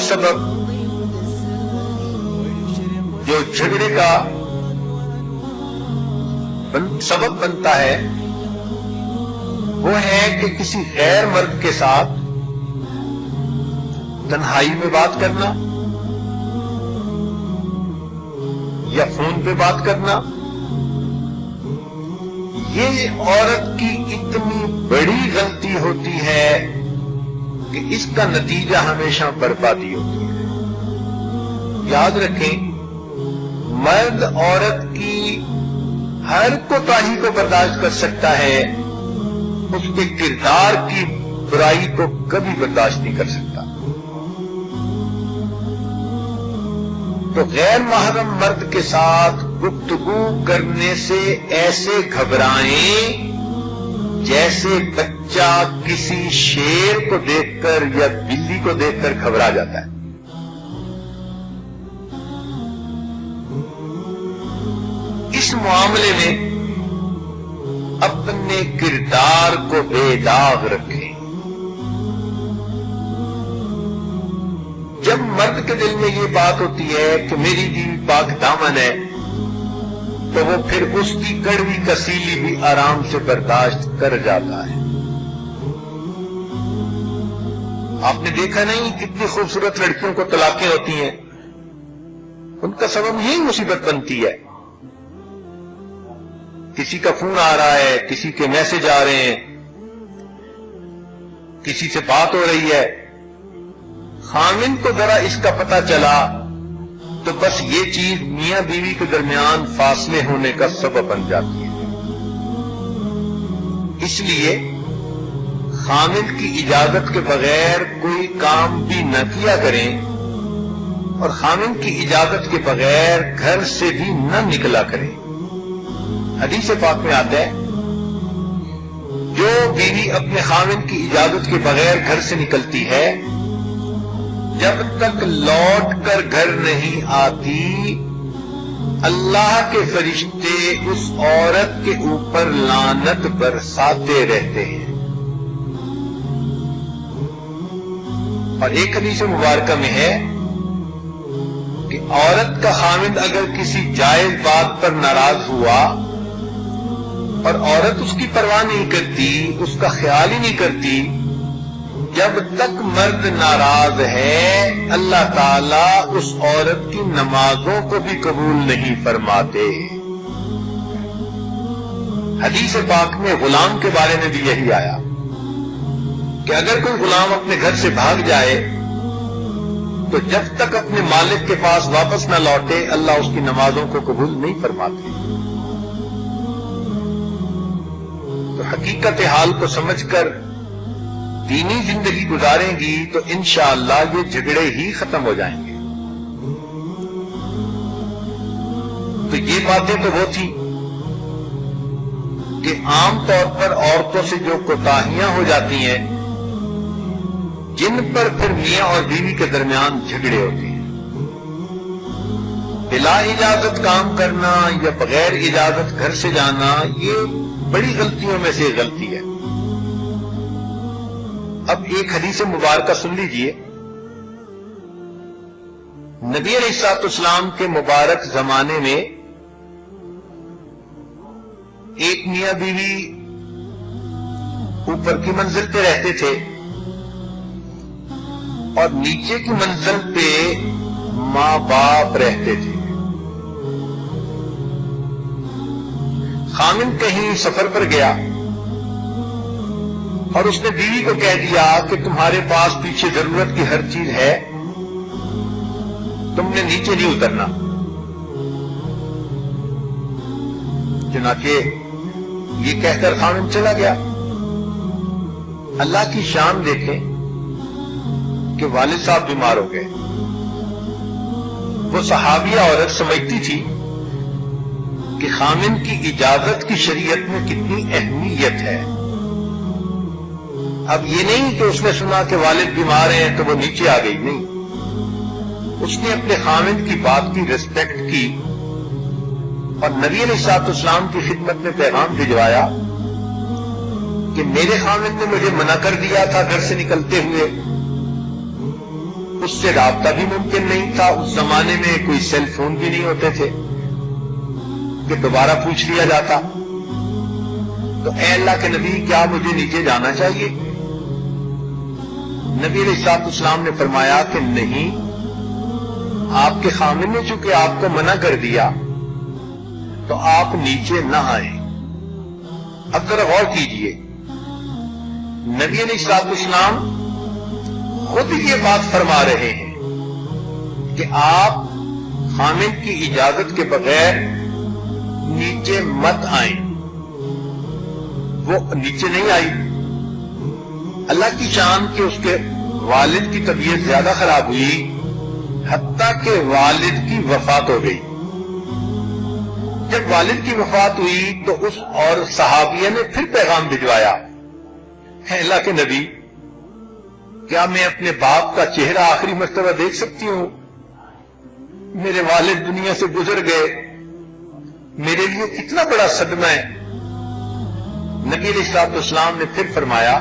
سبب جو جھگڑے کا سبب بنتا ہے وہ ہے کہ کسی غیر مرد کے ساتھ تنہائی میں بات کرنا یا فون پہ بات کرنا. یہ عورت کی اتنی بڑی غلطی ہوتی ہے کہ اس کا نتیجہ ہمیشہ بربادی ہوتی ہے. یاد رکھیں، مرد عورت کی ہر کوتاہی کو برداشت کر سکتا ہے، اس کے کردار کی برائی کو کبھی برداشت نہیں کر سکتا. تو غیر محرم مرد کے ساتھ گفتگو کرنے سے ایسے گھبرائیں جیسے بچہ کسی شیر کو دیکھ کر یا بلی کو دیکھ کر گھبرا جاتا ہے. اس معاملے میں اپنے کردار کو بے داغ رکھیں. جب مرد کے دل میں یہ بات ہوتی ہے کہ میری بیوی پاک دامن ہے تو وہ پھر اس کی کڑوی کسیلی بھی آرام سے برداشت کر جاتا ہے. آپ نے دیکھا نہیں کتنی خوبصورت لڑکیوں کو طلاقیں ہوتی ہیں، ان کا سبب یہی مصیبت بنتی ہے. کسی کا فون آ رہا ہے، کسی کے میسج آ رہے ہیں، کسی سے بات ہو رہی ہے، خامند کو ذرا اس کا پتہ چلا تو بس یہ چیز میاں بیوی کے درمیان فاصلے ہونے کا سبب بن جاتی ہے. اس لیے خامند کی اجازت کے بغیر کوئی کام بھی نہ کیا کریں اور خامند کی اجازت کے بغیر گھر سے بھی نہ نکلا کریں. حدیث پاک میں آتا ہے جو بیوی اپنے خامند کی اجازت کے بغیر گھر سے نکلتی ہے جب تک لوٹ کر گھر نہیں آتی اللہ کے فرشتے اس عورت کے اوپر لعنت برساتے رہتے ہیں. اور ایک حدیث مبارکہ میں ہے کہ عورت کا خامند اگر کسی جائز بات پر ناراض ہوا اور عورت اس کی پرواہ نہیں کرتی، اس کا خیال ہی نہیں کرتی، جب تک مرد ناراض ہے اللہ تعالیٰ اس عورت کی نمازوں کو بھی قبول نہیں فرماتے. حدیث پاک میں غلام کے بارے میں بھی یہی آیا کہ اگر کوئی غلام اپنے گھر سے بھاگ جائے تو جب تک اپنے مالک کے پاس واپس نہ لوٹے اللہ اس کی نمازوں کو قبول نہیں فرماتے. تو حقیقت حال کو سمجھ کر دینی زندگی گزاریں گی تو انشاءاللہ یہ جھگڑے ہی ختم ہو جائیں گے. تو یہ باتیں تو وہ تھی کہ عام طور پر عورتوں سے جو کوتاہیاں ہو جاتی ہیں جن پر پھر میاں اور بیوی کے درمیان جھگڑے ہوتے ہیں. بلا اجازت کام کرنا یا بغیر اجازت گھر سے جانا یہ بڑی غلطیوں میں سے غلطی ہے. اب ایک حدیث مبارکہ سن لیجئے. نبی علیہ الصلوۃ والسلام کے مبارک زمانے میں ایک میاں بیوی اوپر کی منزل پہ رہتے تھے اور نیچے کی منزل پہ ماں باپ رہتے تھے. خامند کہیں سفر پر گیا اور اس نے بیوی کو کہہ دیا کہ تمہارے پاس پیچھے ضرورت کی ہر چیز ہے، تم نے نیچے نہیں اترنا. چنانچہ یہ کہہ کر خامند چلا گیا. اللہ کی شان دیکھیں کہ والد صاحب بیمار ہو گئے. وہ صحابیہ عورت سمجھتی تھی کہ خامند کی اجازت کی شریعت میں کتنی اہمیت ہے. اب یہ نہیں کہ اس نے سنا کہ والد بیمار ہیں تو وہ نیچے آ گئی، نہیں، اس نے اپنے خامند کی بات کی ریسپیکٹ کی اور نبی علیہ الصلوۃ والسلام کی خدمت میں پیغام بھجوایا کہ میرے خامند نے مجھے منع کر دیا تھا گھر سے نکلتے ہوئے اس سے رابطہ بھی ممکن نہیں تھا. اس زمانے میں کوئی سیل فون بھی نہیں ہوتے تھے کہ دوبارہ پوچھ لیا جاتا. تو اے اللہ کے نبی کیا مجھے نیچے جانا چاہیے؟ نبی علیہ السلام نے فرمایا کہ نہیں، آپ کے خامن نے چونکہ آپ کو منع کر دیا تو آپ نیچے نہ آئیں. اب ذرا غور کیجئے، نبی علیہ السلام خود یہ بات فرما رہے ہیں کہ آپ خامن کی اجازت کے بغیر نیچے مت آئیں. وہ نیچے نہیں آئی. اللہ کی شان کہ اس کے والد کی طبیعت زیادہ خراب ہوئی، حتیٰ کہ والد کی وفات ہو گئی. جب والد کی وفات ہوئی تو اس اور صحابیہ نے پھر پیغام بھجوایا، اے اللہ کے نبی کیا میں اپنے باپ کا چہرہ آخری مرتبہ دیکھ سکتی ہوں؟ میرے والد دنیا سے گزر گئے، میرے لیے کتنا بڑا صدمہ ہے. نبی علیہ السلام نے پھر فرمایا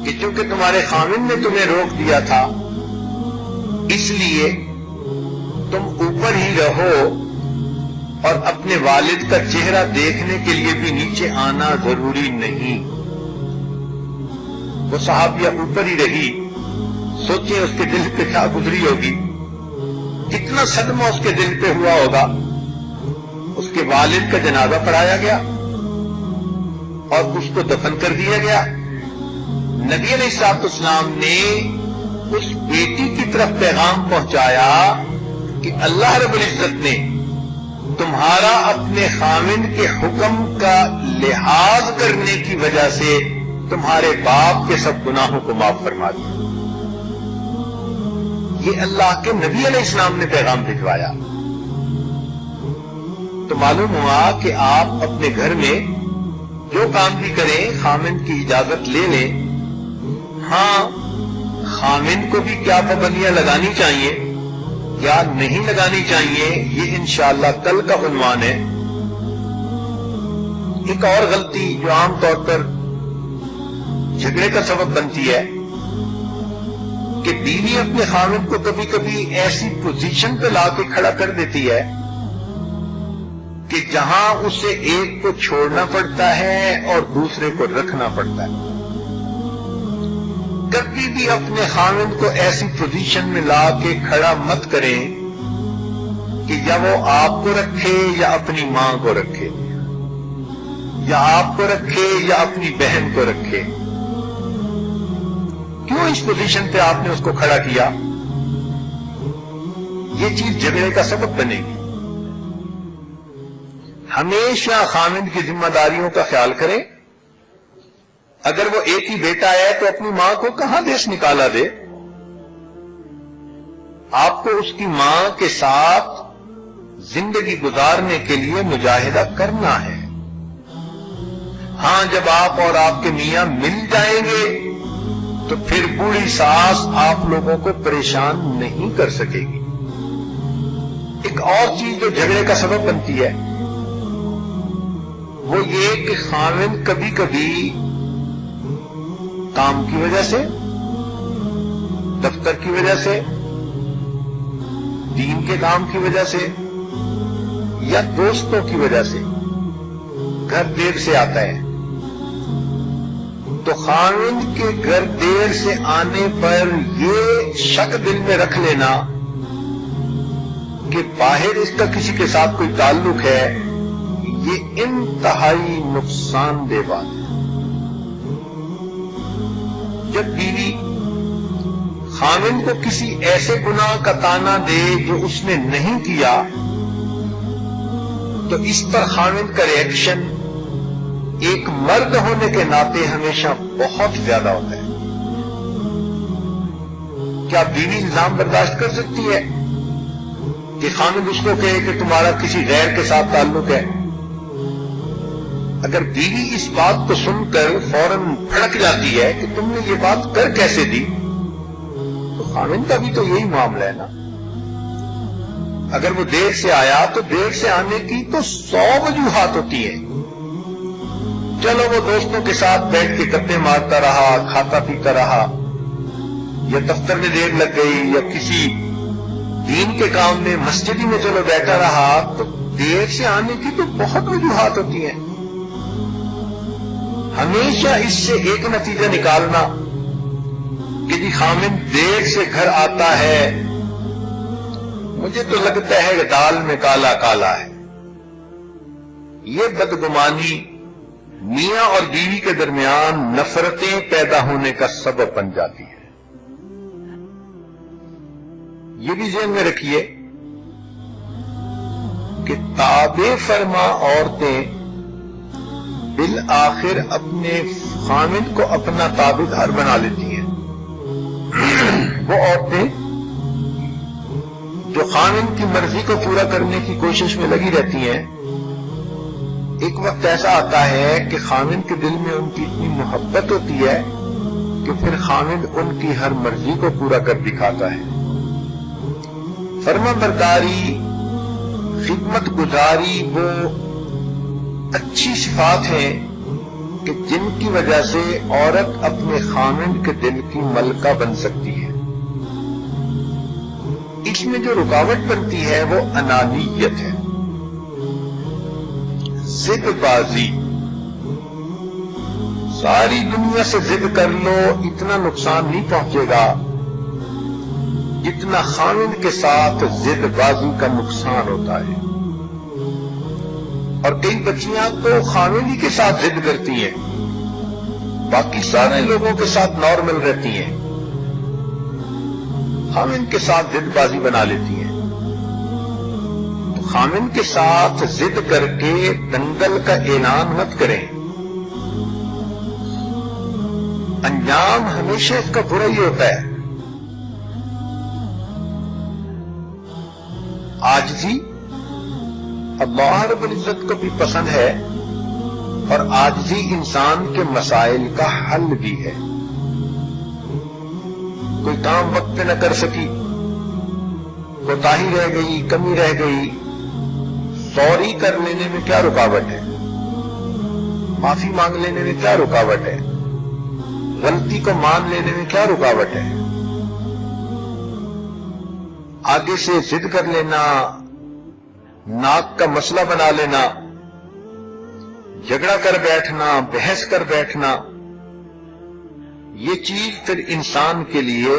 کہ چونکہ تمہارے خامن نے تمہیں روک دیا تھا اس لیے تم اوپر ہی رہو اور اپنے والد کا چہرہ دیکھنے کے لیے بھی نیچے آنا ضروری نہیں. وہ صحابیہ اوپر ہی رہی. سوچیں اس کے دل پہ کیا گزری ہوگی، کتنا صدمہ اس کے دل پہ ہوا ہوگا. اس کے والد کا جنازہ پڑھایا گیا اور اس کو دفن کر دیا گیا. نبی علیہ السلام نے اس بیٹی کی طرف پیغام پہنچایا کہ اللہ رب العزت نے تمہارا اپنے خامن کے حکم کا لحاظ کرنے کی وجہ سے تمہارے باپ کے سب گناہوں کو معاف فرما دیا. یہ اللہ کے نبی علیہ السلام نے پیغام بھجوایا. تو معلوم ہوا کہ آپ اپنے گھر میں جو کام بھی کریں خامن کی اجازت لے لیں. ہاں، خامن کو بھی کیا پابندیاں لگانی چاہیے یا نہیں لگانی چاہیے یہ انشاءاللہ کل کا عنوان ہے. ایک اور غلطی جو عام طور پر جھگڑے کا سبب بنتی ہے کہ بیوی اپنے خامن کو کبھی کبھی ایسی پوزیشن پہ لا کے کھڑا کر دیتی ہے کہ جہاں اسے ایک کو چھوڑنا پڑتا ہے اور دوسرے کو رکھنا پڑتا ہے. کبھی بھی اپنے خامن کو ایسی پوزیشن میں لا کے کھڑا مت کریں کہ یا وہ آپ کو رکھے یا اپنی ماں کو رکھے، یا آپ کو رکھے یا اپنی بہن کو رکھے. کیوں اس پوزیشن پہ آپ نے اس کو کھڑا کیا؟ یہ چیز جھگڑے کا سبب بنے گی. ہمیشہ خامن کی ذمہ داریوں کا خیال کریں. اگر وہ ایک ہی بیٹا ہے تو اپنی ماں کو کہاں دیش نکالا دے. آپ کو اس کی ماں کے ساتھ زندگی گزارنے کے لیے مجاہدہ کرنا ہے. ہاں، جب آپ اور آپ کے میاں مل جائیں گے تو پھر بوڑھی ساس آپ لوگوں کو پریشان نہیں کر سکے گی. ایک اور چیز جو جھگڑے کا سبب بنتی ہے وہ یہ کہ خاوند کبھی کبھی کام کی وجہ سے، دفتر کی وجہ سے، دین کے کام کی وجہ سے یا دوستوں کی وجہ سے گھر دیر سے آتا ہے. تو خاوند کے گھر دیر سے آنے پر یہ شک دل میں رکھ لینا کہ باہر اس کا کسی کے ساتھ کوئی تعلق ہے، یہ انتہائی نقصان دہ بات ہے. جب بیوی خاوند کو کسی ایسے گناہ کا طعنہ دے جو اس نے نہیں کیا تو اس پر خاوند کا ری ایکشن ایک مرد ہونے کے ناطے ہمیشہ بہت زیادہ ہوتا ہے. کیا بیوی الزام برداشت کر سکتی ہے کہ خاوند اس کو کہے کہ تمہارا کسی غیر کے ساتھ تعلق ہے؟ اگر بیوی اس بات کو سن کر فوراً بھڑک جاتی ہے کہ تم نے یہ بات کر کیسے دی، تو خاوند کا بھی تو یہی معاملہ ہے نا. اگر وہ دیر سے آیا تو دیر سے آنے کی تو 100 وجوہات ہوتی ہیں. چلو وہ دوستوں کے ساتھ بیٹھ کے گپیں مارتا رہا، کھاتا پیتا رہا، یا دفتر میں دیر لگ گئی یا کسی دین کے کام میں مسجد ہی میں چلو بیٹھا رہا، تو دیر سے آنے کی تو بہت وجوہات ہوتی ہیں۔ ہمیشہ اس سے ایک نتیجہ نکالنا کہ جی خامن دیر سے گھر آتا ہے، مجھے تو لگتا ہے کہ دال میں کالا کالا ہے، یہ بدگمانی میاں اور بیوی کے درمیان نفرتیں پیدا ہونے کا سبب بن جاتی ہے۔ یہ بھی ذہن میں رکھیے کہ تابع فرما عورتیں بالآخر اپنے خامن کو اپنا تابع دار بنا لیتی ہیں۔ وہ عورتیں جو خامن کی مرضی کو پورا کرنے کی کوشش میں لگی رہتی ہیں، ایک وقت ایسا آتا ہے کہ خامن کے دل میں ان کی اتنی محبت ہوتی ہے کہ پھر خامن ان کی ہر مرضی کو پورا کر دکھاتا ہے۔ فرما برداری، خدمت گزاری وہ اچھی صفات ہیں کہ جن کی وجہ سے عورت اپنے خامن کے دل کی ملکہ بن سکتی ہے۔ اس میں جو رکاوٹ بنتی ہے وہ انانیت ہے، ضد بازی۔ ساری دنیا سے ضد کر لو، اتنا نقصان نہیں پہنچے گا جتنا خامن کے ساتھ ضد بازی کا نقصان ہوتا ہے۔ اور کئی بچیاں تو خامن ہی کے ساتھ ضد کرتی ہیں، باقی سارے لوگوں کے ساتھ نارمل رہتی ہیں، خامن کے ساتھ ضد بازی بنا لیتی ہیں۔ تو خامن کے ساتھ ضد کر کے دنگل کا اعلان مت کریں، انجام ہمیشہ اس کا برا ہی ہوتا ہے۔ عاجزی اللہ رب العزت کو بھی پسند ہے، اور عاجزی انسان کے مسائل کا حل بھی ہے۔ کوئی کام وقت پہ نہ کر سکی، کوتاہی رہ گئی، کمی رہ گئی، سوری کر لینے میں کیا رکاوٹ ہے؟ معافی مانگ لینے میں کیا رکاوٹ ہے؟ غلطی کو مان لینے میں کیا رکاوٹ ہے؟ آگے سے ضد کر لینا، ناک کا مسئلہ بنا لینا، جھگڑا کر بیٹھنا، بحث کر بیٹھنا، یہ چیز پھر انسان کے لیے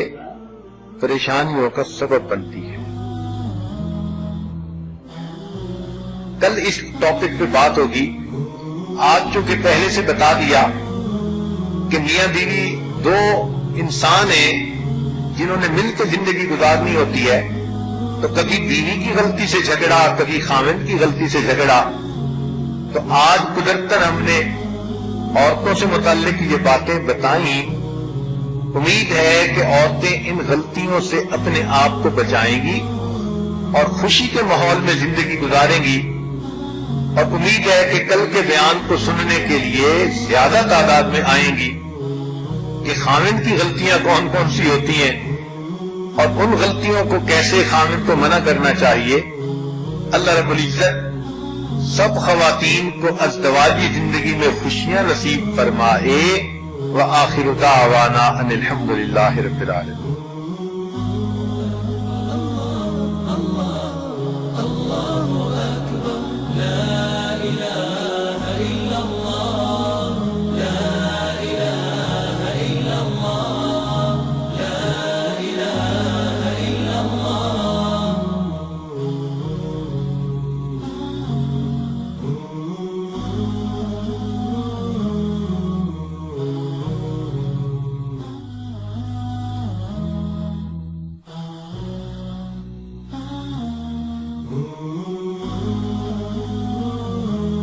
پریشانیوں کا سبب بنتی ہے۔ کل اس ٹاپک پہ بات ہوگی، آج چونکہ پہلے سے بتا دیا کہ میاں بیوی دو انسان ہیں جنہوں نے مل کے زندگی گزارنی ہوتی ہے، تو کبھی بیوی کی غلطی سے جھگڑا، کبھی خامن کی غلطی سے جھگڑا، تو آج قدرتاً ہم نے عورتوں سے متعلق یہ باتیں بتائیں۔ امید ہے کہ عورتیں ان غلطیوں سے اپنے آپ کو بچائیں گی اور خوشی کے ماحول میں زندگی گزاریں گی، اور امید ہے کہ کل کے بیان کو سننے کے لیے زیادہ تعداد میں آئیں گی کہ خامن کی غلطیاں کون کون سی ہوتی ہیں اور ان غلطیوں کو کیسے خامن کو منع کرنا چاہیے۔ اللہ رب العزت سب خواتین کو ازدواجی زندگی میں خوشیاں نصیب فرمائے۔ وآخر دعوانا ان الحمد للہ رب العالمین۔